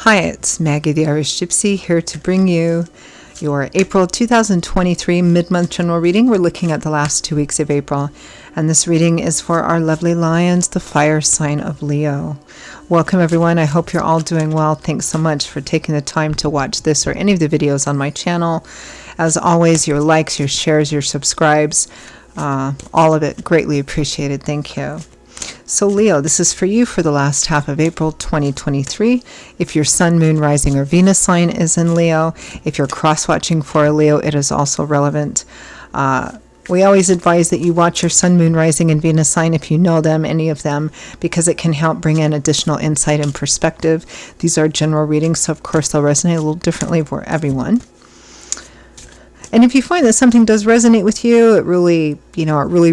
Hi, it's Maggie the Irish Gypsy here to bring you your April 2023 mid-month general reading. We're looking at the last 2 weeks of April, and this reading is for our lovely lions, the fire sign of Leo. Welcome everyone. I hope you're all doing well. Thanks so much for taking the time to watch this or any of the videos on my channel. As always, your likes, your shares, your subscribes, all of it greatly appreciated. Thank you. So Leo, this is for you for the last half of April 2023. If your sun, moon, rising, or Venus sign is in Leo, if you're cross-watching for a Leo, it is also relevant. We always advise that you watch your sun, moon, rising, and Venus sign if you know them, any of them, because it can help bring in additional insight and perspective. These are general readings, so of course they'll resonate a little differently for everyone. And if you find that something does resonate with you, it really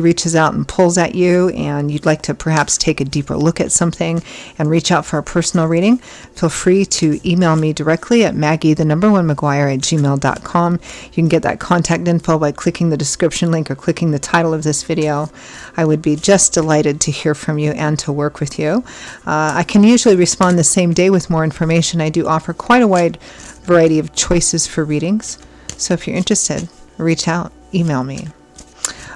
reaches out and pulls at you, and you'd like to perhaps take a deeper look at something and reach out for a personal reading, feel free to email me directly at maggie1mcguire@gmail.com. You can get that contact info by clicking the description link or clicking the title of this video. I would be just delighted to hear from you and to work with you. I can usually respond the same day with more information. I do offer quite a wide variety of choices for readings. So if you're interested, reach out, email me.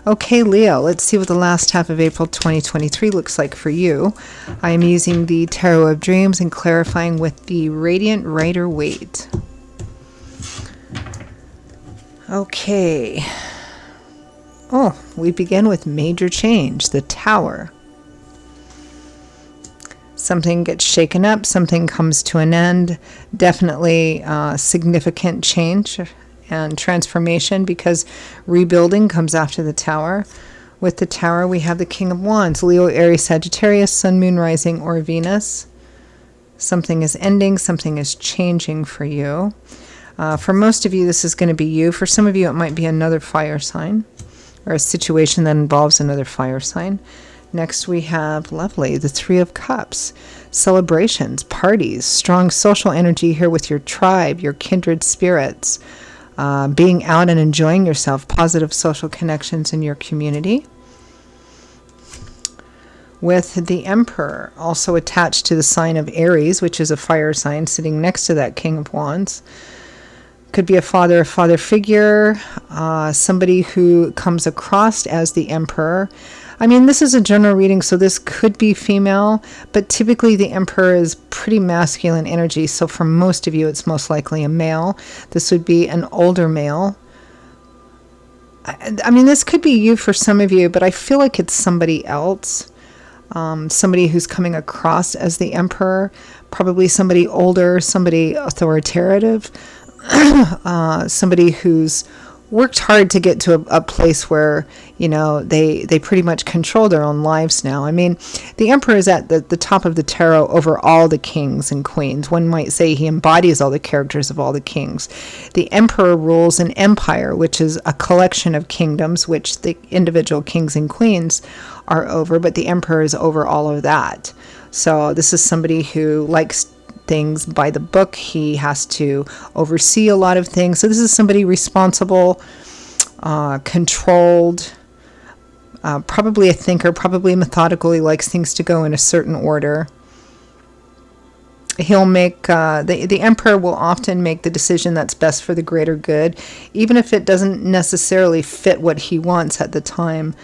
Okay, Leo, let's see what the last half of April 2023 looks like for you. I am using the Tarot of Dreams and clarifying with the Radiant Rider-Waite. Okay. Oh, we begin with major change, the Tower. Something gets shaken up, something comes to an end. Definitely significant change and transformation, because rebuilding comes after the Tower. With the Tower, we have the King of Wands, Leo, Aries, Sagittarius, Sun, Moon, Rising, or Venus. Something is ending, something is changing for you. For most of you, this is going to be you. For some of you, it might be another fire sign or a situation that involves another fire sign. Next, we have, lovely, the Three of Cups. Celebrations, parties, strong social energy here with your tribe, your kindred spirits. Being out and enjoying yourself, positive social connections in your community. With the Emperor, also attached to the sign of Aries, which is a fire sign, sitting next to that King of Wands. Could be a father figure, somebody who comes across as the Emperor. I mean, this is a general reading, so this could be female, but typically the Emperor is pretty masculine energy, so for most of you, it's most likely a male. This would be an older male. I mean, this could be you for some of you, but I feel like it's somebody else. Somebody who's coming across as the Emperor, probably somebody older, somebody authoritative, somebody who's worked hard to get to a place where, they pretty much control their own lives now. I mean, the Emperor is at the top of the tarot over all the kings and queens. One might say he embodies all the characters of all the kings. The Emperor rules an empire, which is a collection of kingdoms, which the individual kings and queens are over, but the Emperor is over all of that. So this is somebody who likes things by the book. He has to oversee a lot of things. So this is somebody responsible, controlled, probably a thinker, probably methodical. He likes things to go in a certain order. He'll make, the Emperor will often make the decision that's best for the greater good, even if it doesn't necessarily fit what he wants at the time.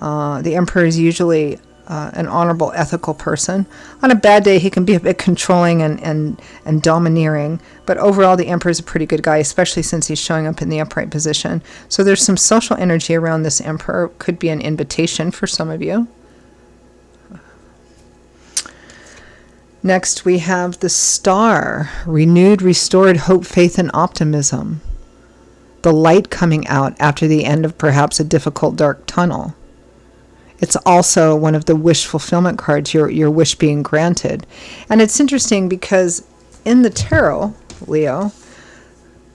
The Emperor is usually an honorable, ethical person. On a bad day, he can be a bit controlling and domineering, but overall, the Emperor is a pretty good guy, especially since he's showing up in the upright position. So there's some social energy around this Emperor. Could be an invitation for some of you. Next, we have the Star, renewed, restored hope, faith, and optimism. The light coming out after the end of perhaps a difficult, dark tunnel. It's also one of the wish fulfillment cards, your wish being granted. And it's interesting because in the tarot, Leo,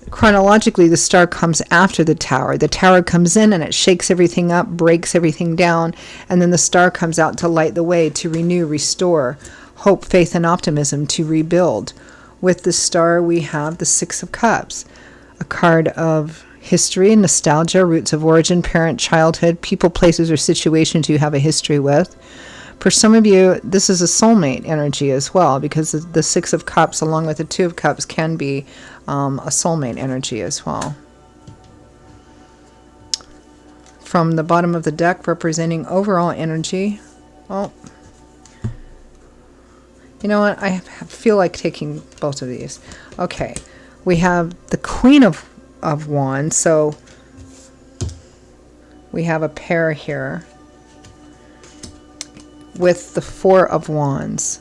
chronologically, the Star comes after the Tower. The Tower comes in and it shakes everything up, breaks everything down, and then the Star comes out to light the way, to renew, restore, hope, faith, and optimism, to rebuild. With the Star, we have the Six of Cups, a card of history, nostalgia, roots of origin, parent, childhood, people, places, or situations you have a history with. For some of you, this is a soulmate energy as well, because the Six of Cups along with the Two of Cups can be a soulmate energy as well. From the bottom of the deck, representing overall energy. Oh, you know what? I feel like taking both of these. Okay, we have the Queen of Wands, so we have a pair here with the Four of Wands,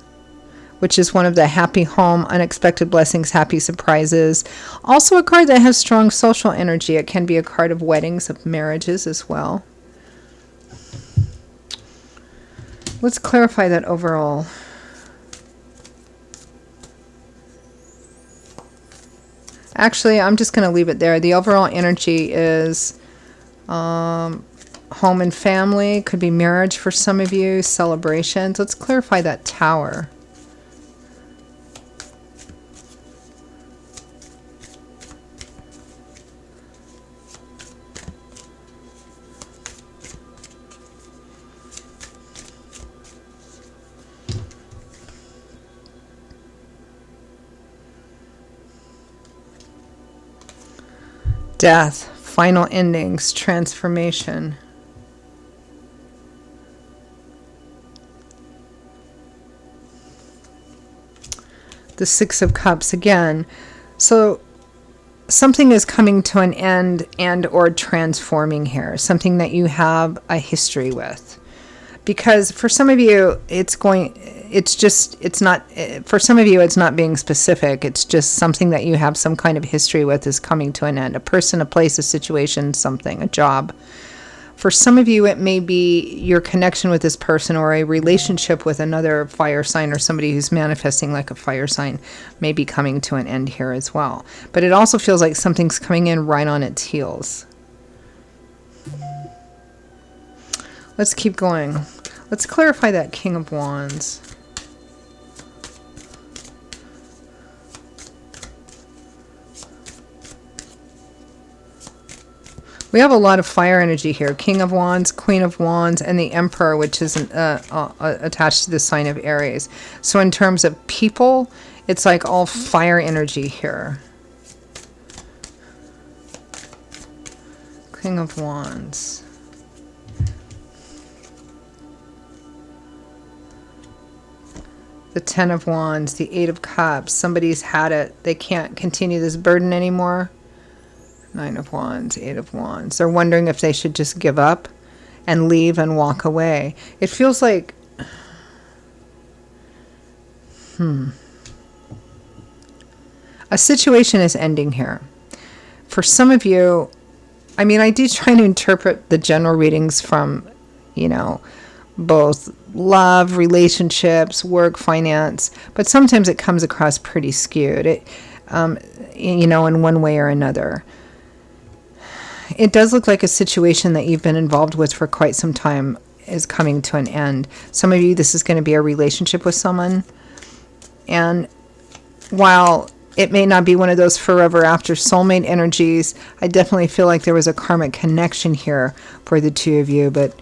which is one of the happy home, unexpected blessings, happy surprises. Also a card that has strong social energy. It can be a card of weddings, of marriages as well. Let's clarify that overall. Actually, I'm just going to leave it there. The overall energy is home and family. Could be marriage for some of you. Celebrations. Let's clarify that Tower. Death, final endings, transformation. The Six of Cups again. So something is coming to an end and or transforming here. Something that you have a history with. Because for some of you, it's not, for some of you, it's not being specific. It's just something that you have some kind of history with is coming to an end. A person, a place, a situation, something, a job. For some of you, it may be your connection with this person or a relationship with another fire sign or somebody who's manifesting like a fire sign may be coming to an end here as well. But it also feels like something's coming in right on its heels. Let's keep going. Let's clarify that King of Wands. We have a lot of fire energy here. King of Wands, Queen of Wands, and the Emperor, which is attached to the sign of Aries. So in terms of people, it's like all fire energy here. King of Wands. The Ten of Wands, the Eight of Cups. Somebody's had it. They can't continue this burden anymore. Nine of Wands, Eight of Wands. They're wondering if they should just give up and leave and walk away. It feels like... A situation is ending here. For some of you, I mean, I do try to interpret the general readings from, you know, both love, relationships, work, finance, but sometimes it comes across pretty skewed, you know, in one way or another. It does look like a situation that you've been involved with for quite some time is coming to an end. Some of you, this is going to be a relationship with someone. And while it may not be one of those forever after soulmate energies, I definitely feel like there was a karmic connection here for the two of you. But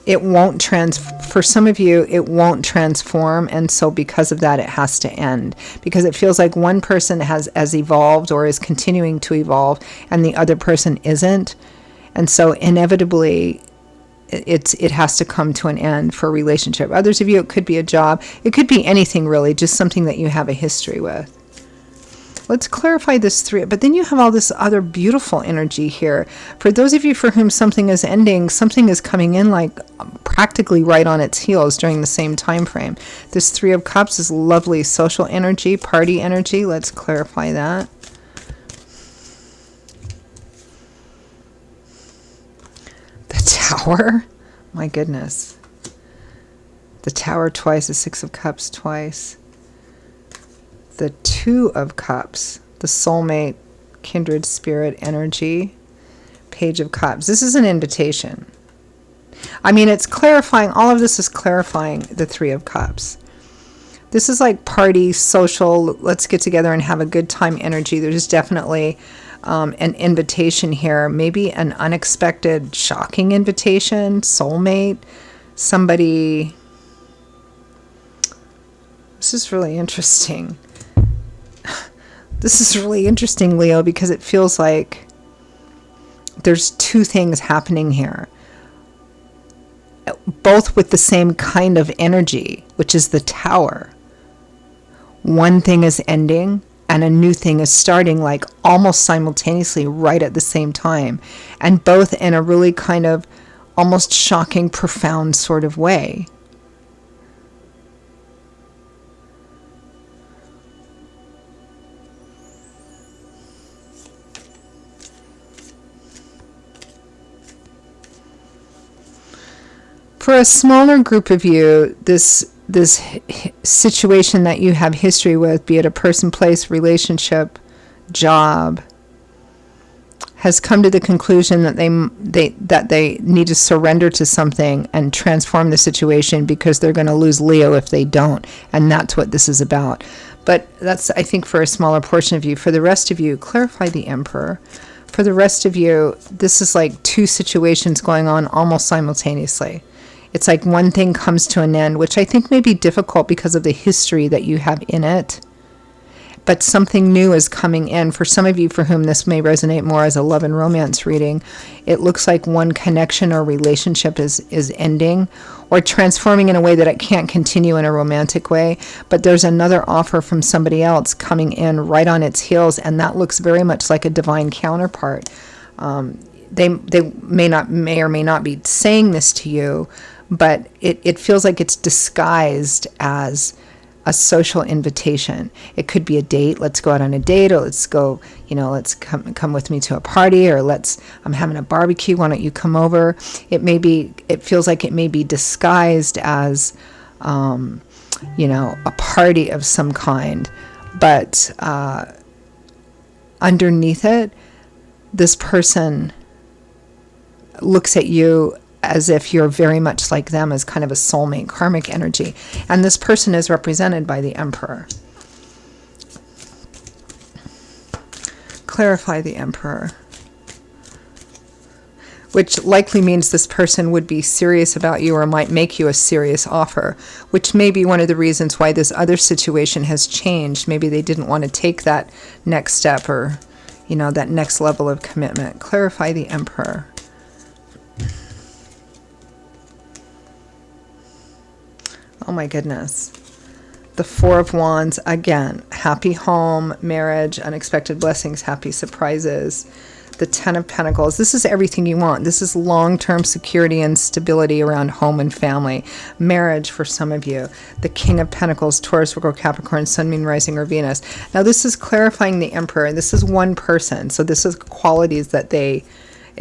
it won't for some of you, it won't transform. And so because of that, it has to end. Because it feels like one person has evolved or is continuing to evolve and the other person isn't. And so inevitably, it has to come to an end for a relationship. Others of you, it could be a job. It could be anything really, just something that you have a history with. Let's clarify this three, but then you have all this other beautiful energy here. For those of you for whom something is ending, something is coming in like practically right on its heels during the same time frame. This Three of Cups is lovely social energy, party energy. Let's clarify that. The Tower, my goodness. The Tower twice, the Six of Cups twice. The Two of Cups, the soulmate, kindred spirit energy, Page of Cups. This is an invitation. I mean, it's clarifying, all of this is clarifying the Three of Cups. This is like party, social, let's get together and have a good time energy. There's definitely an invitation here, maybe an unexpected, shocking invitation, soulmate, somebody, this is really interesting. This is really interesting, Leo, because it feels like there's two things happening here, both with the same kind of energy, which is the Tower. One thing is ending and a new thing is starting, like almost simultaneously, right at the same time, and both in a really kind of almost shocking, profound sort of way. For a smaller group of you, this situation that you have history with, be it a person, place, relationship, job, has come to the conclusion that they need to surrender to something and transform the situation, because they're going to lose Leo if they don't, and that's what this is about. But that's, I think, for a smaller portion of you. For the rest of you, clarify the Emperor. For the rest of you, this is like two situations going on almost simultaneously. It's like one thing comes to an end, which I think may be difficult because of the history that you have in it. But something new is coming in. For some of you for whom this may resonate more as a love and romance reading, it looks like one connection or relationship is ending or transforming in a way that it can't continue in a romantic way. But there's another offer from somebody else coming in right on its heels, and that looks very much like a divine counterpart. They may or may not be saying this to you, but it feels like it's disguised as a social invitation. It could be a date. Let's go out on a date, or let's go, let's come with me to a party, or I'm having a barbecue. Why don't you come over? It feels like it may be disguised as, a party of some kind, but underneath it, this person looks at you as if you're very much like them, as kind of a soulmate, karmic energy. And this person is represented by the Emperor. Clarify the Emperor. Which likely means this person would be serious about you or might make you a serious offer, which may be one of the reasons why this other situation has changed. Maybe they didn't want to take that next step, or, that next level of commitment. Clarify the Emperor. Oh my goodness. The Four of Wands, again, happy home, marriage, unexpected blessings, happy surprises. The Ten of Pentacles, this is everything you want. This is long-term security and stability around home and family. Marriage for some of you. The King of Pentacles, Taurus, Virgo, Capricorn, Sun, Moon, Rising, or Venus. Now this is clarifying the Emperor, and this is one person. So this is qualities that it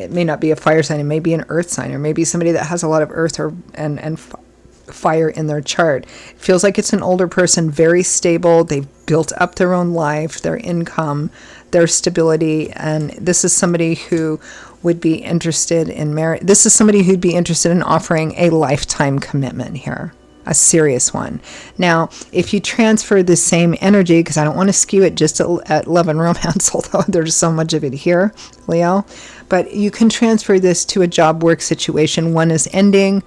may not be a fire sign, it may be an earth sign, or maybe somebody that has a lot of earth and fire in their chart. It feels like it's an older person, very stable. They've built up their own life, their income, their stability, and this is somebody who would be interested in marriage. This is somebody who'd be interested in offering a lifetime commitment here, a serious one. Now, if you transfer the same energy, because I don't want to skew it just at love and romance, although there's so much of it here, Leo, but you can transfer this to a job work situation. One is ending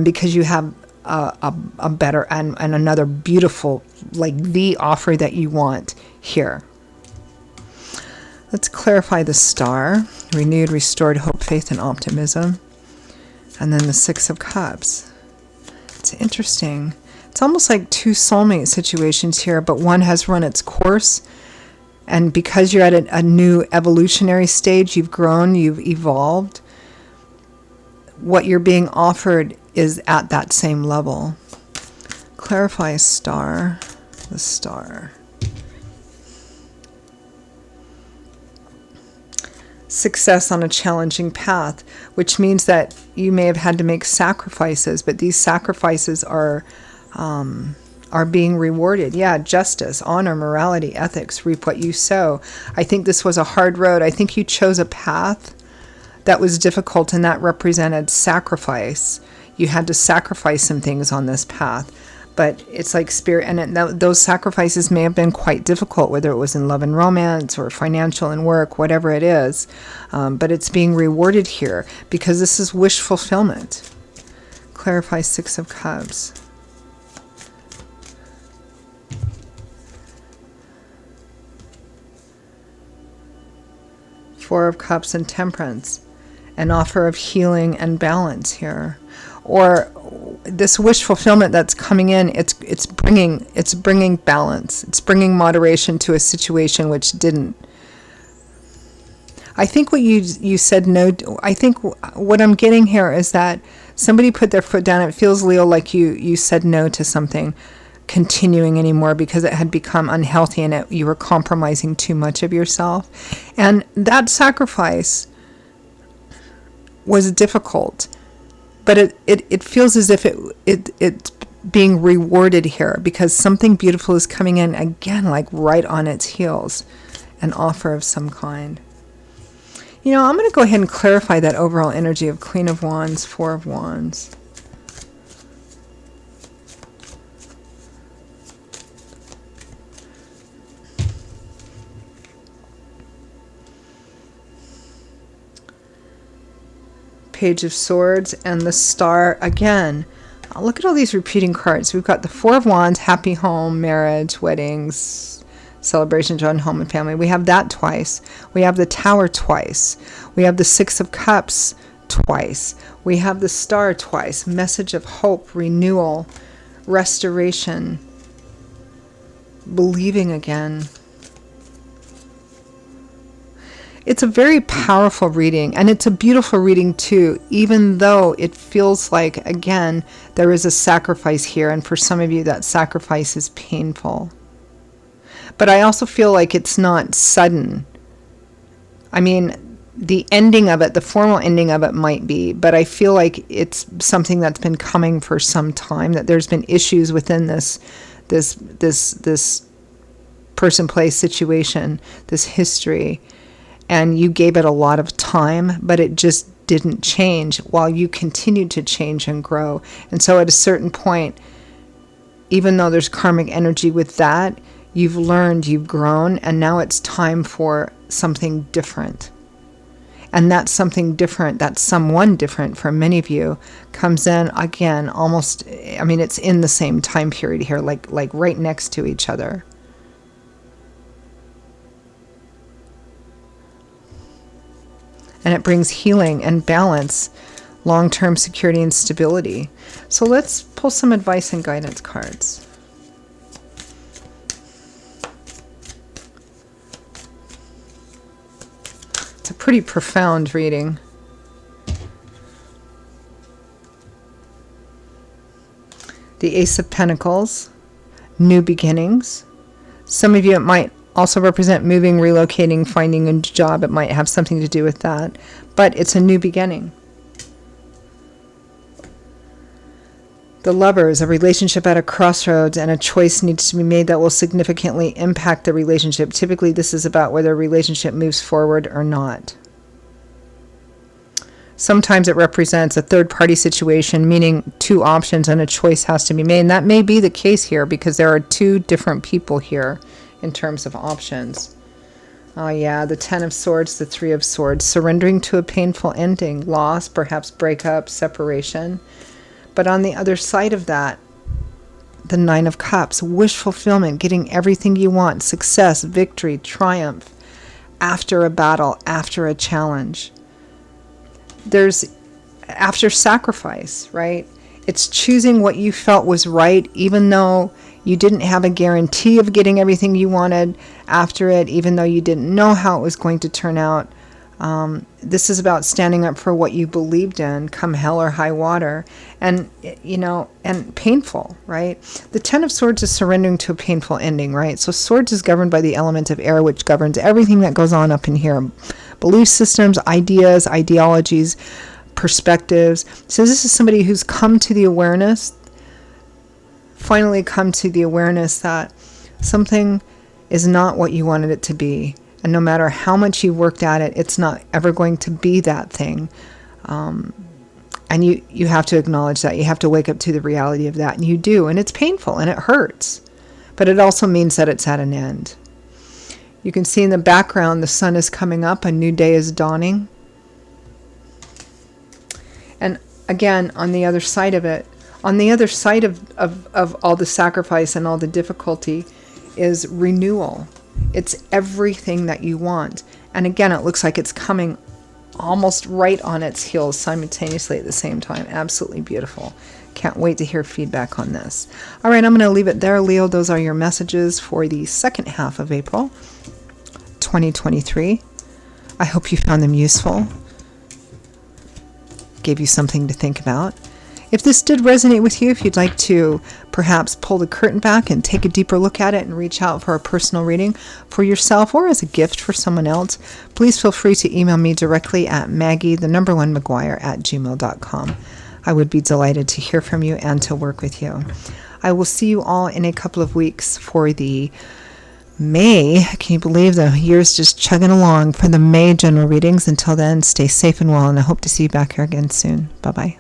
because you have a better and another beautiful, like the offer that you want here. Let's clarify the Star. Renewed, restored hope, faith, and optimism. And then the Six of Cups. It's interesting. It's almost like two soulmate situations here, but one has run its course. And because you're at a new evolutionary stage, you've grown, you've evolved, what you're being offered is at that same level. Clarify Star. The Star. Success on a challenging path, which means that you may have had to make sacrifices, but these sacrifices are being rewarded. Yeah, justice, honor, morality, ethics, reap what you sow. I think this was a hard road. I think you chose a path that was difficult, and that represented sacrifice. You had to sacrifice some things on this path. But it's like spirit, and those sacrifices may have been quite difficult, whether it was in love and romance or financial and work, whatever it is. But it's being rewarded here because this is wish fulfillment. clarify Six of Cups. Four of Cups and Temperance. An offer of healing and balance here. Or this wish fulfillment that's coming in, it's bringing balance. It's bringing moderation to a situation which didn't. I think what you said no. I think what I'm getting here is that somebody put their foot down. It feels, Leo, like you said no to something continuing anymore because it had become unhealthy and you were compromising too much of yourself. And that sacrifice was difficult, but it feels as if it's being rewarded here because something beautiful is coming in again, like right on its heels, an offer of some kind. You know, I'm going to go ahead and clarify that overall energy of Queen of Wands, Four of Wands. Page of Swords and the Star again. Look at all these repeating cards. We've got the Four of Wands, happy home, marriage, weddings, celebrations on home and family. We have that twice. We have the Tower twice. We have the Six of Cups twice. We have the Star twice. Message of hope, renewal, restoration, believing again. It's a very powerful reading, and it's a beautiful reading too, even though it feels like, again, there is a sacrifice here, and for some of you that sacrifice is painful. But I also feel like it's not sudden. I mean, the ending of it, the formal ending of it might be, but I feel like it's something that's been coming for some time, that there's been issues within this person, place, situation, this history, and you gave it a lot of time, but it just didn't change while you continued to change and grow. And so at a certain point, even though there's karmic energy with that, you've learned, you've grown, and now it's time for something different. And that something different, that someone different for many of you comes in again, almost, I mean, it's in the same time period here, like right next to each other. And it brings healing and balance, long-term security and stability. So let's pull some advice and guidance cards. It's a pretty profound reading. The Ace of Pentacles, new beginnings. Some of you, it might also represent moving, relocating, finding a job. It might have something to do with that, but it's a new beginning. The Lovers, a relationship at a crossroads, and a choice needs to be made that will significantly impact the relationship. Typically, this is about whether a relationship moves forward or not. Sometimes it represents a third-party situation, meaning two options and a choice has to be made. And that may be the case here because there are two different people here in terms of options. Oh yeah, the Ten of Swords, the Three of Swords, surrendering to a painful ending, loss, perhaps breakup, separation. But on the other side of that, the Nine of Cups, wish fulfillment, getting everything you want, success, victory, triumph, after a battle, after a challenge. There's after sacrifice, right? It's choosing what you felt was right, even though you didn't have a guarantee of getting everything you wanted after it, even though you didn't know how it was going to turn out. This is about standing up for what you believed in, come hell or high water, and, you know, and painful, right? The Ten of Swords is surrendering to a painful ending, right? So Swords is governed by the element of air, which governs everything that goes on up in here. Belief systems, ideas, ideologies, perspectives. So this is somebody who's come to the awareness, finally come to the awareness that something is not what you wanted it to be. And no matter how much you worked at it, it's not ever going to be that thing. And you have to acknowledge that. You have to wake up to the reality of that. And you do. And it's painful and it hurts. But it also means that it's at an end. You can see in the background, the sun is coming up. A new day is dawning. And again, on the other side of it, on the other side of all the sacrifice and all the difficulty is renewal. It's everything that you want. And again, it looks like it's coming almost right on its heels simultaneously at the same time. Absolutely beautiful. Can't wait to hear feedback on this. All right, I'm going to leave it there, Leo. Those are your messages for the second half of April 2023. I hope you found them useful. Gave you something to think about. If this did resonate with you, if you'd like to perhaps pull the curtain back and take a deeper look at it and reach out for a personal reading for yourself or as a gift for someone else, please feel free to email me directly at Maggie1McGuire@gmail.com. I would be delighted to hear from you and to work with you. I will see you all in a couple of weeks for the May. Can you believe the year's just chugging along for the May general readings? Until then, stay safe and well, and I hope to see you back here again soon. Bye-bye.